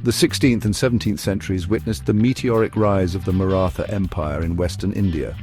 The 16th and 17th centuries witnessed the meteoric rise of the Maratha Empire in western India.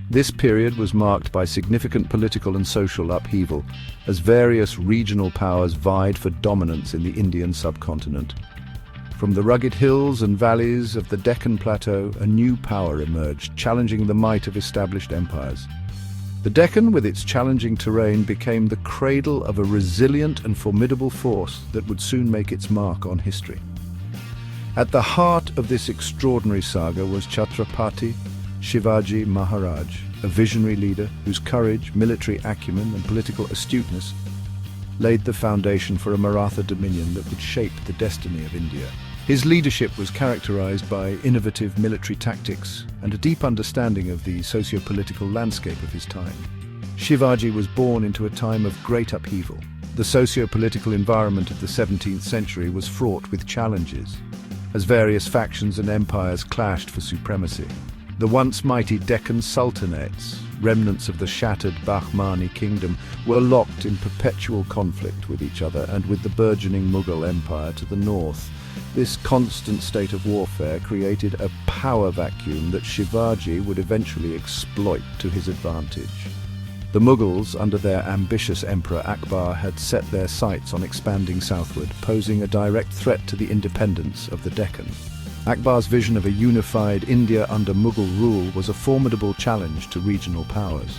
This period was marked by significant political and social upheaval, as various regional powers vied for dominance in the Indian subcontinent. From the rugged hills and valleys of the Deccan Plateau, a new power emerged, challenging the might of established empires. The Deccan, with its challenging terrain, became the cradle of a resilient and formidable force that would soon make its mark on history. At the heart of this extraordinary saga was Chhatrapati Shivaji Maharaj, a visionary leader whose courage, military acumen, and political astuteness laid the foundation for a Maratha dominion that would shape the destiny of India. His leadership was characterized by innovative military tactics and a deep understanding of the socio-political landscape of his time. Shivaji was born into a time of great upheaval. The socio-political environment of the 17th century was fraught with challenges, as various factions and empires clashed for supremacy. The once mighty Deccan sultanates, remnants of the shattered Bahmani kingdom, were locked in perpetual conflict with each other and with the burgeoning Mughal Empire to the north. This constant state of warfare created a power vacuum that Shivaji would eventually exploit to his advantage. The Mughals, under their ambitious Emperor Akbar, had set their sights on expanding southward, posing a direct threat to the independence of the Deccan. Akbar's vision of a unified India under Mughal rule was a formidable challenge to regional powers.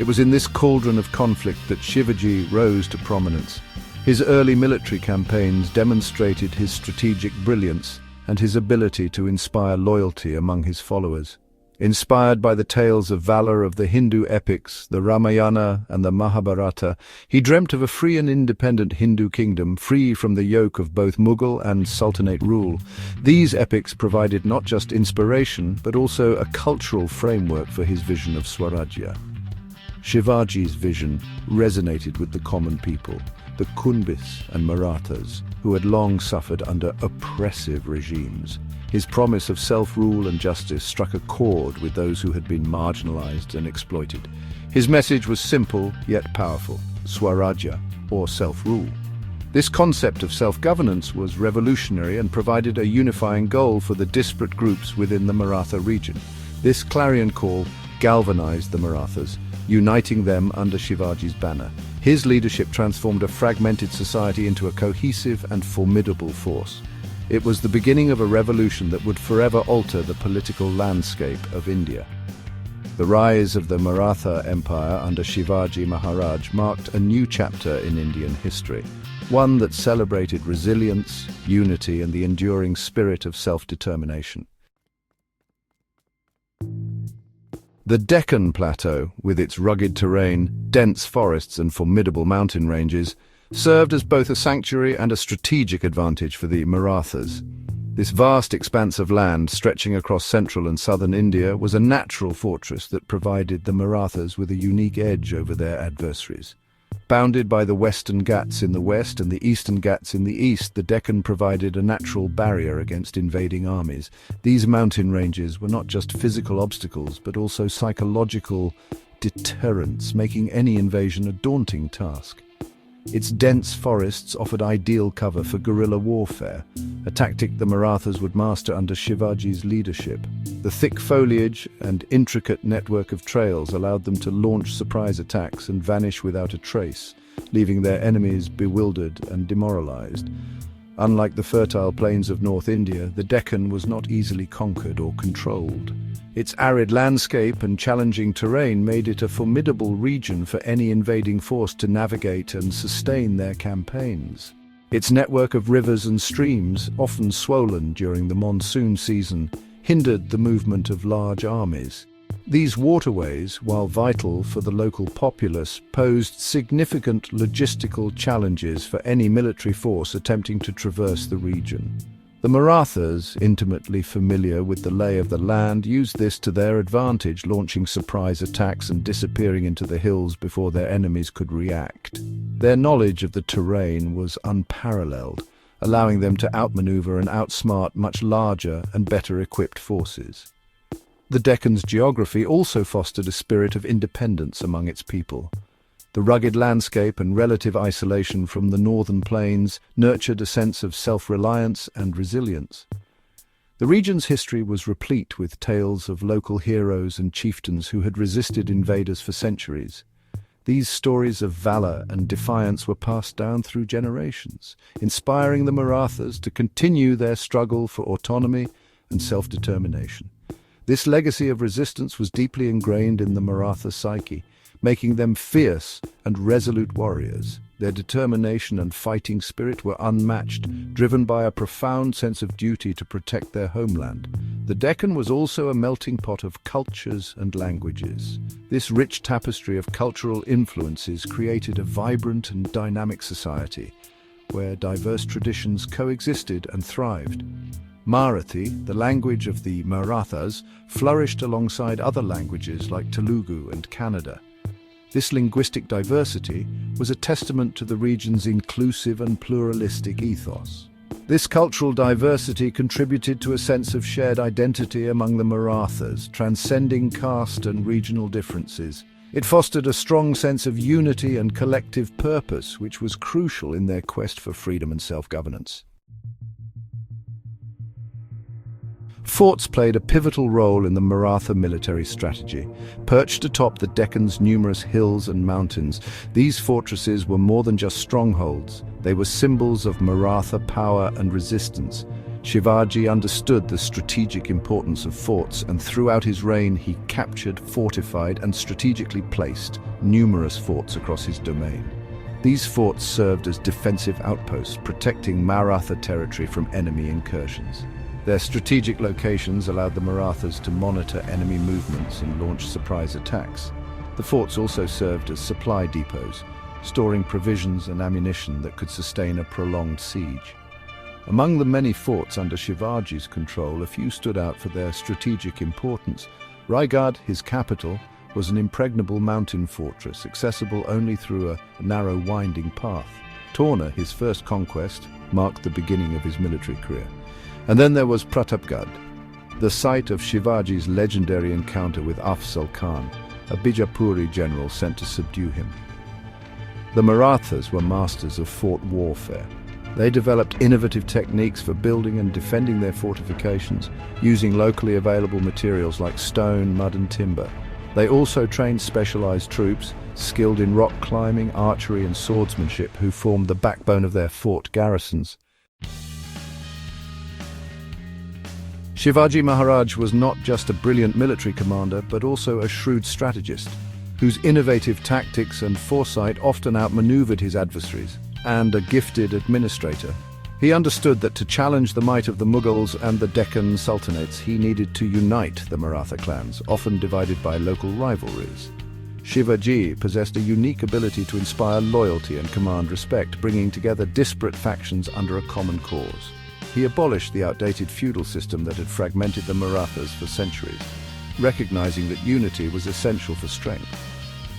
It was in this cauldron of conflict that Shivaji rose to prominence. His early military campaigns demonstrated his strategic brilliance and his ability to inspire loyalty among his followers. Inspired by the tales of valor of the Hindu epics, the Ramayana and the Mahabharata, he dreamt of a free and independent Hindu kingdom, free from the yoke of both Mughal and Sultanate rule. These epics provided not just inspiration, but also a cultural framework for his vision of Swarajya. Shivaji's vision resonated with the common people, the Kunbis and Marathas, who had long suffered under oppressive regimes. His promise of self-rule and justice struck a chord with those who had been marginalized and exploited. His message was simple yet powerful: Swarajya, or self-rule. This concept of self-governance was revolutionary and provided a unifying goal for the disparate groups within the Maratha region. This clarion call galvanized the Marathas, uniting them under Shivaji's banner. His leadership transformed a fragmented society into a cohesive and formidable force. It was the beginning of a revolution that would forever alter the political landscape of India. The rise of the Maratha Empire under Shivaji Maharaj marked a new chapter in Indian history, one that celebrated resilience, unity, and the enduring spirit of self-determination. The Deccan Plateau, with its rugged terrain, dense forests, and formidable mountain ranges, served as both a sanctuary and a strategic advantage for the Marathas. This vast expanse of land, stretching across central and southern India, was a natural fortress that provided the Marathas with a unique edge over their adversaries. Bounded by the Western Ghats in the west and the Eastern Ghats in the east, the Deccan provided a natural barrier against invading armies. These mountain ranges were not just physical obstacles, but also psychological deterrents, making any invasion a daunting task. Its dense forests offered ideal cover for guerrilla warfare, a tactic the Marathas would master under Shivaji's leadership. The thick foliage and intricate network of trails allowed them to launch surprise attacks and vanish without a trace, leaving their enemies bewildered and demoralized. Unlike the fertile plains of North India, the Deccan was not easily conquered or controlled. Its arid landscape and challenging terrain made it a formidable region for any invading force to navigate and sustain their campaigns. Its network of rivers and streams, often swollen during the monsoon season, hindered the movement of large armies. These waterways, while vital for the local populace, posed significant logistical challenges for any military force attempting to traverse the region. The Marathas, intimately familiar with the lay of the land, used this to their advantage, launching surprise attacks and disappearing into the hills before their enemies could react. Their knowledge of the terrain was unparalleled, allowing them to outmaneuver and outsmart much larger and better equipped forces. The Deccan's geography also fostered a spirit of independence among its people. The rugged landscape and relative isolation from the northern plains nurtured a sense of self-reliance and resilience. The region's history was replete with tales of local heroes and chieftains who had resisted invaders for centuries. These stories of valor and defiance were passed down through generations, inspiring the Marathas to continue their struggle for autonomy and self-determination. This legacy of resistance was deeply ingrained in the Maratha psyche, making them fierce and resolute warriors. Their determination and fighting spirit were unmatched, driven by a profound sense of duty to protect their homeland. The Deccan was also a melting pot of cultures and languages. This rich tapestry of cultural influences created a vibrant and dynamic society, where diverse traditions coexisted and thrived. Marathi, the language of the Marathas, flourished alongside other languages like Telugu and Kannada. This linguistic diversity was a testament to the region's inclusive and pluralistic ethos. This cultural diversity contributed to a sense of shared identity among the Marathas, transcending caste and regional differences. It fostered a strong sense of unity and collective purpose, which was crucial in their quest for freedom and self-governance. Forts played a pivotal role in the Maratha military strategy. Perched atop the Deccan's numerous hills and mountains, these fortresses were more than just strongholds. They were symbols of Maratha power and resistance. Shivaji understood the strategic importance of forts, and throughout his reign he captured, fortified, and strategically placed numerous forts across his domain. These forts served as defensive outposts, protecting Maratha territory from enemy incursions. Their strategic locations allowed the Marathas to monitor enemy movements and launch surprise attacks. The forts also served as supply depots, storing provisions and ammunition that could sustain a prolonged siege. Among the many forts under Shivaji's control, a few stood out for their strategic importance. Raigad, his capital, was an impregnable mountain fortress, accessible only through a narrow winding path. Torna, his first conquest, marked the beginning of his military career. And then there was Pratapgarh, the site of Shivaji's legendary encounter with Afzal Khan, a Bijapuri general sent to subdue him. The Marathas were masters of fort warfare. They developed innovative techniques for building and defending their fortifications, using locally available materials like stone, mud and timber. They also trained specialized troops, skilled in rock climbing, archery and swordsmanship, who formed the backbone of their fort garrisons. Shivaji Maharaj was not just a brilliant military commander, but also a shrewd strategist, whose innovative tactics and foresight often outmaneuvered his adversaries, and a gifted administrator. He understood that to challenge the might of the Mughals and the Deccan sultanates, he needed to unite the Maratha clans, often divided by local rivalries. Shivaji possessed a unique ability to inspire loyalty and command respect, bringing together disparate factions under a common cause. He abolished the outdated feudal system that had fragmented the Marathas for centuries, recognizing that unity was essential for strength.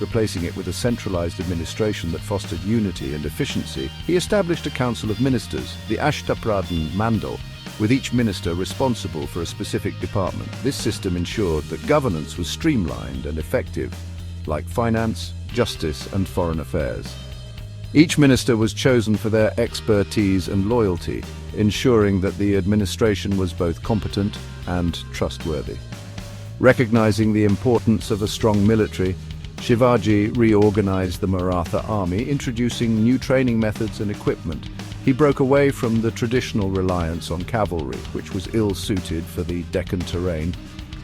Replacing it with a centralized administration that fostered unity and efficiency, he established a council of ministers, the Ashtapradhan Mandal, with each minister responsible for a specific department. This system ensured that governance was streamlined and effective, like finance, justice, and foreign affairs. Each minister was chosen for their expertise and loyalty, ensuring that the administration was both competent and trustworthy. Recognizing the importance of a strong military, Shivaji reorganized the Maratha army, introducing new training methods and equipment. He broke away from the traditional reliance on cavalry, which was ill-suited for the Deccan terrain,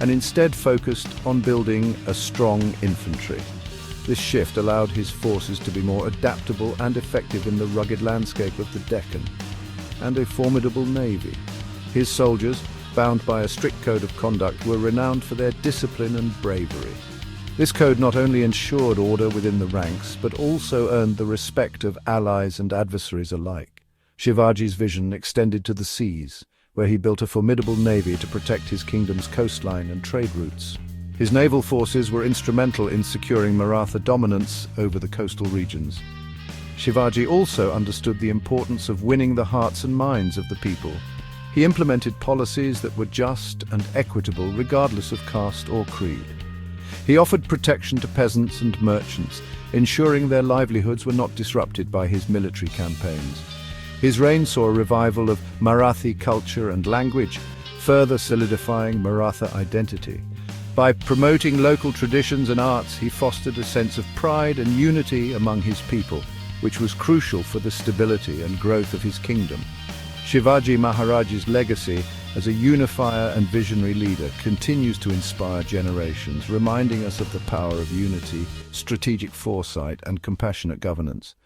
and instead focused on building a strong infantry. This shift allowed his forces to be more adaptable and effective in the rugged landscape of the Deccan, and a formidable navy. His soldiers, bound by a strict code of conduct, were renowned for their discipline and bravery. This code not only ensured order within the ranks, but also earned the respect of allies and adversaries alike. Shivaji's vision extended to the seas, where he built a formidable navy to protect his kingdom's coastline and trade routes. His naval forces were instrumental in securing Maratha dominance over the coastal regions. Shivaji also understood the importance of winning the hearts and minds of the people. He implemented policies that were just and equitable regardless of caste or creed. He offered protection to peasants and merchants, ensuring their livelihoods were not disrupted by his military campaigns. His reign saw a revival of Marathi culture and language, further solidifying Maratha identity. By promoting local traditions and arts, he fostered a sense of pride and unity among his people, which was crucial for the stability and growth of his kingdom. Shivaji Maharaj's legacy as a unifier and visionary leader continues to inspire generations, reminding us of the power of unity, strategic foresight, and compassionate governance.